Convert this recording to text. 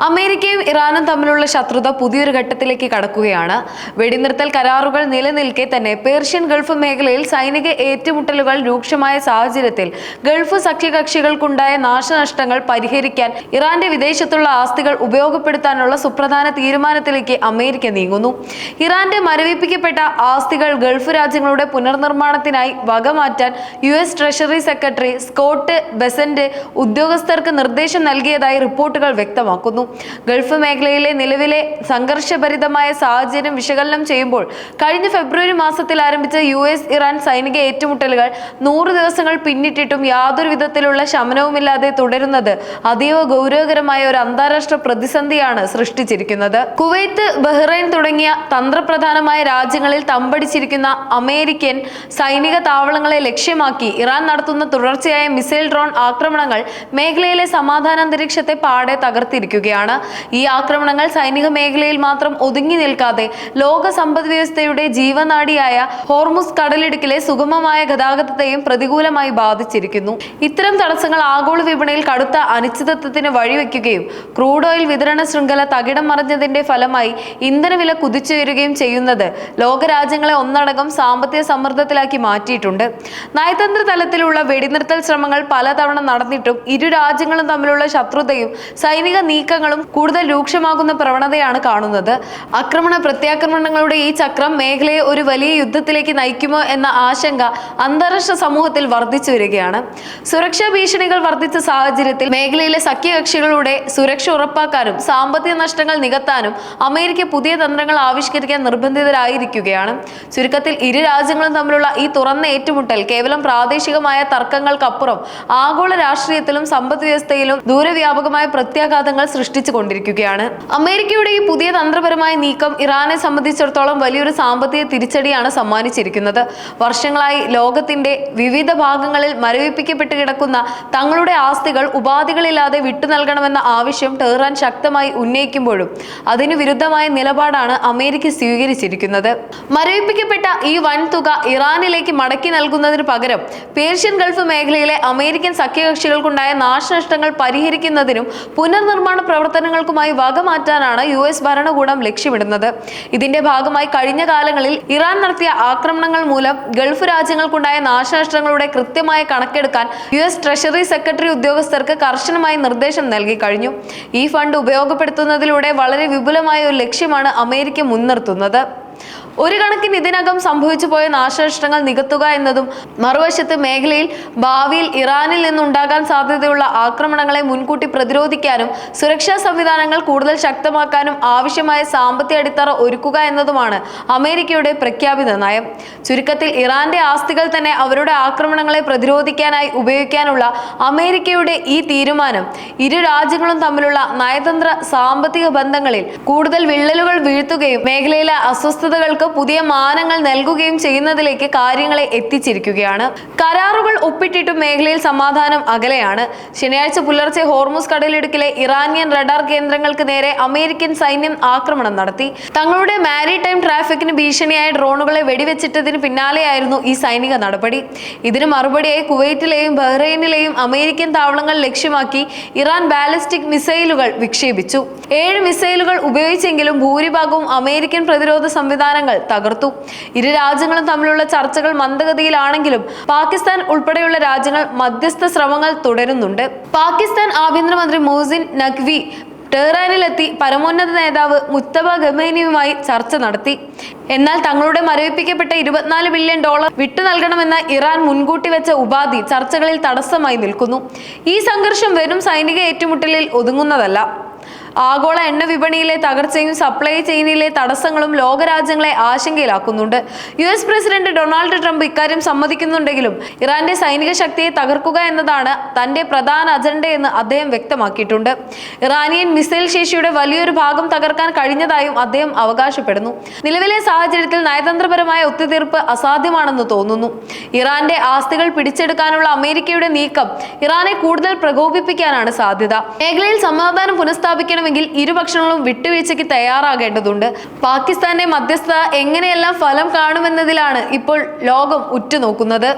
അമേരിക്കയും ഇറാനും തമ്മിലുള്ള ശത്രുത പുതിയൊരു ഘട്ടത്തിലേക്ക് കടക്കുകയാണ്. വെടിനിർത്തൽ കരാറുകൾ നിലനിൽക്കെ തന്നെ പേർഷ്യൻ ഗൾഫ് മേഖലയിൽ സൈനിക ഏറ്റുമുട്ടലുകൾ രൂക്ഷമായ സാഹചര്യത്തിൽ ഗൾഫ് സഖ്യകക്ഷികൾക്കുണ്ടായ നാശനഷ്ടങ്ങൾ പരിഹരിക്കാൻ ഇറാന്റെ വിദേശത്തുള്ള ആസ്തികൾ ഉപയോഗപ്പെടുത്താനുള്ള സുപ്രധാന തീരുമാനത്തിലേക്ക് അമേരിക്ക നീങ്ങുന്നു. ഇറാന്റെ മരവിപ്പിക്കപ്പെട്ട ആസ്തികൾ ഗൾഫ് രാജ്യങ്ങളുടെ പുനർനിർമ്മാണത്തിനായി വകമാറ്റാൻ US treasury secretary Scott Bessent ഉദ്യോഗസ്ഥർക്ക് നിർദ്ദേശം നൽകിയതായി റിപ്പോർട്ടുകൾ വ്യക്തമാക്കുന്നു. ഗൾഫ് മേഖലയിലെ നിലവിലെ സംഘർഷഭരിതമായ സാഹചര്യം വിശകലനം ചെയ്യുമ്പോൾ കഴിഞ്ഞ ഫെബ്രുവരി മാസത്തിൽ ആരംഭിച്ച US ഇറാൻ സൈനിക ഏറ്റുമുട്ടലുകൾ 100 ദിവസങ്ങൾ പിന്നിട്ടിട്ടും യാതൊരു വിധത്തിലുള്ള ശമനവുമില്ലാതെ തുടരുന്നത് അതീവ ഗൗരവകരമായ ഒരു അന്താരാഷ്ട്ര പ്രതിസന്ധിയാണ് സൃഷ്ടിച്ചിരിക്കുന്നത്. കുവൈത്ത്, ബഹ്റൈൻ തുടങ്ങിയ തന്ത്രപ്രധാനമായ രാജ്യങ്ങളിൽ തമ്പടിച്ചിരിക്കുന്ന അമേരിക്കൻ സൈനിക താവളങ്ങളെ ലക്ഷ്യമാക്കി ഇറാൻ നടത്തുന്ന തുടർച്ചയായ മിസൈൽ ഡ്രോൺ ആക്രമണങ്ങൾ മേഖലയിലെ സമാധാനാന്തരീക്ഷത്തെ പാടെ തകർത്തിരിക്കുകയാണ്. ഈ ആക്രമണങ്ങൾ സൈനിക മേഖലയിൽ മാത്രം ഒതുങ്ങി നിൽക്കാതെ ലോക സമ്പദ് വ്യവസ്ഥയുടെ ജീവനാഡിയായ ഹോർമുസ് കടലിടുക്കിലെ സുഗമമായ ഗതാഗതത്തെയും പ്രതികൂലമായി ബാധിച്ചിരിക്കുന്നു. ഇത്തരം തടസ്സങ്ങൾ ആഗോള വിപണിയിൽ കടുത്ത അനിശ്ചിതത്വത്തിന് വഴിവെക്കുകയും ക്രൂഡ് ഓയിൽ വിതരണ ശൃംഖല തകിടം മറിഞ്ഞതിന്റെ ഫലമായി ഇന്ധനവില കുതിച്ചുയരുകയും ചെയ്യുന്നത് ലോകരാജ്യങ്ങളെ ഒന്നടങ്കം സാമ്പത്തിക സമ്മർദ്ദത്തിലാക്കി മാറ്റിയിട്ടുണ്ട്. നയതന്ത്ര തലത്തിലുള്ള വെടിനിർത്തൽ ശ്രമങ്ങൾ പലതവണ നടന്നിട്ടും ഇരു രാജ്യങ്ങളും തമ്മിലുള്ള ശത്രുതയും സൈനിക നീക്കങ്ങളും കൂടുതൽ രൂക്ഷമാകുന്ന പ്രവണതയാണ് കാണുന്നത്. ആക്രമണ പ്രത്യാക്രമണങ്ങളുടെ ഈ ചക്രം മേഖലയെ ഒരു വലിയ യുദ്ധത്തിലേക്ക് നയിക്കുമോ എന്ന ആശങ്ക അന്താരാഷ്ട്ര സമൂഹത്തിൽ വർദ്ധിച്ചു വരികയാണ്. സുരക്ഷാ ഭീഷണികൾ വർദ്ധിച്ച സാഹചര്യത്തിൽ മേഖലയിലെ സഖ്യകക്ഷികളുടെ സുരക്ഷ ഉറപ്പാക്കാനും സാമ്പത്തിക നഷ്ടങ്ങൾ നികത്താനും അമേരിക്ക പുതിയ തന്ത്രങ്ങൾ ആവിഷ്കരിക്കാൻ നിർബന്ധിതരായിരിക്കുകയാണ്. ചുരുക്കത്തിൽ ഇരു രാജ്യങ്ങളും തമ്മിലുള്ള ഈ തുറന്ന ഏറ്റുമുട്ടൽ കേവലം പ്രാദേശികമായ തർക്കങ്ങൾക്കപ്പുറം ആഗോള രാഷ്ട്രീയത്തിലും സമ്പദ് വ്യവസ്ഥയിലും ദൂരവ്യാപകമായ പ്രത്യാഘാതങ്ങൾ സൃഷ്ടിച്ചു കൊണ്ടിരിക്കുകയാണ്. അമേരിക്കയുടെ ഈ പുതിയ തന്ത്രപരമായ നീക്കം ഇറാനെ സംബന്ധിച്ചിടത്തോളം വലിയൊരു സാമ്പത്തിക തിരിച്ചടിയാണ് സമ്മാനിച്ചിരിക്കുന്നത്. വർഷങ്ങളായി ലോകത്തിന്റെ വിവിധ ഭാഗങ്ങളിൽ മരവിപ്പിക്കപ്പെട്ട് കിടക്കുന്ന തങ്ങളുടെ ആസ്തികൾ ഉപാധികളില്ലാതെ വിട്ടു നൽകണമെന്ന ആവശ്യം ടെഹ്റാൻ ശക്തമായി ഉന്നയിക്കുമ്പോഴും അതിനു വിരുദ്ധമായ നിലപാടാണ് അമേരിക്ക സ്വീകരിച്ചിരിക്കുന്നത്. മരവിപ്പിക്കപ്പെട്ട ഈ വൻതുക ഇറാനിലേക്ക് മടക്കി നൽകുന്നതിന് പകരം പേർഷ്യൻ ഗൾഫ് മേഖലയിലെ അമേരിക്കൻ സഖ്യകക്ഷികൾക്കുണ്ടായ നാശനഷ്ടങ്ങൾ പരിഹരിക്കുന്നതിനും പുനർനിർമ്മാണ പ്രവർത്തനങ്ങൾക്കുമായി വകമാറ്റാനാണ് US ഭരണകൂടം ലക്ഷ്യമിടുന്നത്. ഇതിന്റെ ഭാഗമായി കഴിഞ്ഞ കാലങ്ങളിൽ ഇറാൻ നടത്തിയ ആക്രമണങ്ങൾ മൂലം ഗൾഫ് രാജ്യങ്ങൾക്കുണ്ടായ നാശനഷ്ടങ്ങളുടെ കൃത്യമായ കണക്കെടുക്കാൻ US ട്രഷറി സെക്രട്ടറി ഉദ്യോഗസ്ഥർക്ക് കർശനമായി നിർദ്ദേശം നൽകി കഴിഞ്ഞു. ഈ ഫണ്ട് ഉപയോഗപ്പെടുത്തുന്നതിലൂടെ വളരെ വിപുലമായ ഒരു ലക്ഷ്യമാണ് അമേരിക്ക മുൻനിർത്തുന്നത്. ഒരു കണക്കിന് ഇതിനകം സംഭവിച്ചു പോയ നാശനഷ്ടങ്ങൾ നികത്തുക എന്നതും മറുവശത്ത് മേഖലയിൽ ഭാവിയിൽ ഇറാനിൽ നിന്നുണ്ടാകാൻ സാധ്യതയുള്ള ആക്രമണങ്ങളെ മുൻകൂട്ടി പ്രതിരോധിക്കാനും സുരക്ഷാ സംവിധാനങ്ങൾ കൂടുതൽ ശക്തമാക്കാനും ആവശ്യമായ സാമ്പത്തിക അടിത്തറ ഒരുക്കുക എന്നതുമാണ് അമേരിക്കയുടെ പ്രഖ്യാപിത നയം. ചുരുക്കത്തിൽ ഇറാന്റെ ആസ്തികൾ തന്നെ അവരുടെ ആക്രമണങ്ങളെ പ്രതിരോധിക്കാനായി ഉപയോഗിക്കാനുള്ള അമേരിക്കയുടെ ഈ തീരുമാനം ഇരു രാജ്യങ്ങളും തമ്മിലുള്ള നയതന്ത്ര സാമ്പത്തിക ബന്ധങ്ങളിൽ കൂടുതൽ വിള്ളലുകൾ വീഴ്ത്തുകയും മേഖലയിലെ അസ്വസ്ഥതകൾക്ക് പുതിയ മാനങ്ങൾ നൽകുകയും ചെയ്യുന്നതിലേക്ക് കാര്യങ്ങളെ എത്തിച്ചിരിക്കുകയാണ്. കരാറുകൾ ഒപ്പിട്ടിട്ടും മേഖലയിൽ സമാധാനം അകലെയാണ്. ശനിയാഴ്ച പുലർച്ചെ ഹോർമുസ് കടലിടുക്കിലെ ഇറാനിയൻ റഡാർ കേന്ദ്രങ്ങൾക്ക് നേരെ അമേരിക്കൻ സൈന്യം ആക്രമണം നടത്തി. തങ്ങളുടെ മാരിടൈം ട്രാഫിക്കിന് ഭീഷണിയായ ഡ്രോണുകളെ വെടിവെച്ചിട്ടതിന് പിന്നാലെയായിരുന്നു ഈ സൈനിക നടപടി. ഇതിന് മറുപടിയായി കുവൈറ്റിലെയും ബഹ്റൈനിലെയും അമേരിക്കൻ താവളങ്ങൾ ലക്ഷ്യമാക്കി ഇറാൻ ബാലിസ്റ്റിക് മിസൈലുകൾ വിക്ഷേപിച്ചു. 7 മിസൈലുകൾ ഉപയോഗിച്ചെങ്കിലും ഭൂരിഭാഗവും അമേരിക്കൻ പ്രതിരോധ സംവിധാനങ്ങൾ തകർത്തു. ഇരു രാജ്യങ്ങളും തമ്മിലുള്ള ചർച്ചകൾ മന്ദഗതിയിലാണെങ്കിലും പാകിസ്ഥാൻ ഉൾപ്പെടെയുള്ള രാജ്യങ്ങൾ മധ്യസ്ഥ ശ്രമങ്ങൾ തുടരുന്നുണ്ട്. പാകിസ്ഥാൻ ആഭ്യന്തരമന്ത്രി മോഹ്സിൻ നഖ്വി ടെഹ്റാനിലെത്തി പരമോന്നത നേതാവ് മുജ്തബ ഖമേനിയുമായി ചർച്ച നടത്തി. എന്നാൽ തങ്ങളുടെ മരവിപ്പിക്കപ്പെട്ട $24 ബില്യൺ വിട്ടു നൽകണമെന്ന ഇറാൻ മുൻകൂട്ടി വെച്ച ഉപാധി ചർച്ചകളിൽ തടസ്സമായി നിൽക്കുന്നു. ഈ സംഘർഷം വെറും സൈനിക ഏറ്റുമുട്ടലിൽ ഒതുങ്ങുന്നതല്ല. ആഗോള എണ്ണ വിപണിയിലെ തകർച്ചയും സപ്ലൈ ചെയിനിലെ തടസ്സങ്ങളും ലോകരാജ്യങ്ങളെ ആശങ്കയിലാക്കുന്നുണ്ട്. US പ്രസിഡന്റ് ഡൊണാൾഡ് ട്രംപ് ഇക്കാര്യം സമ്മതിക്കുന്നുണ്ടെങ്കിലും ഇറാന്റെ സൈനിക ശക്തിയെ തകർക്കുക എന്നതാണ് തന്റെ പ്രധാന അജണ്ടയെന്ന് അദ്ദേഹം വ്യക്തമാക്കിയിട്ടുണ്ട്. ഇറാനിയൻ മിസൈൽ ശേഷിയുടെ വലിയൊരു ഭാഗം തകർക്കാൻ കഴിഞ്ഞതായും അദ്ദേഹം അവകാശപ്പെടുന്നു. നിലവിലെ സാഹചര്യത്തിൽ നയതന്ത്രപരമായ ഒത്തുതീർപ്പ് അസാധ്യമാണെന്ന് തോന്നുന്നു. ഇറാന്റെ ആസ്തികൾ പിടിച്ചെടുക്കാനുള്ള അമേരിക്കയുടെ നീക്കം ഇറാനെ കൂടുതൽ പ്രകോപിപ്പിക്കാനാണ് സാധ്യത. മേഖലയിൽ സമാധാനം പുനഃസ്ഥാപിക്കണം ഇരുപക്ഷങ്ങളും വിട്ടുവീഴ്ചയ്ക്ക് തയ്യാറാകേണ്ടതുണ്ട്. പാകിസ്ഥാന്റെ മധ്യസ്ഥത എങ്ങനെയെല്ലാം ഫലം കാണുമെന്നതിലാണ് ഇപ്പോൾ ലോകം ഉറ്റുനോക്കുന്നത്.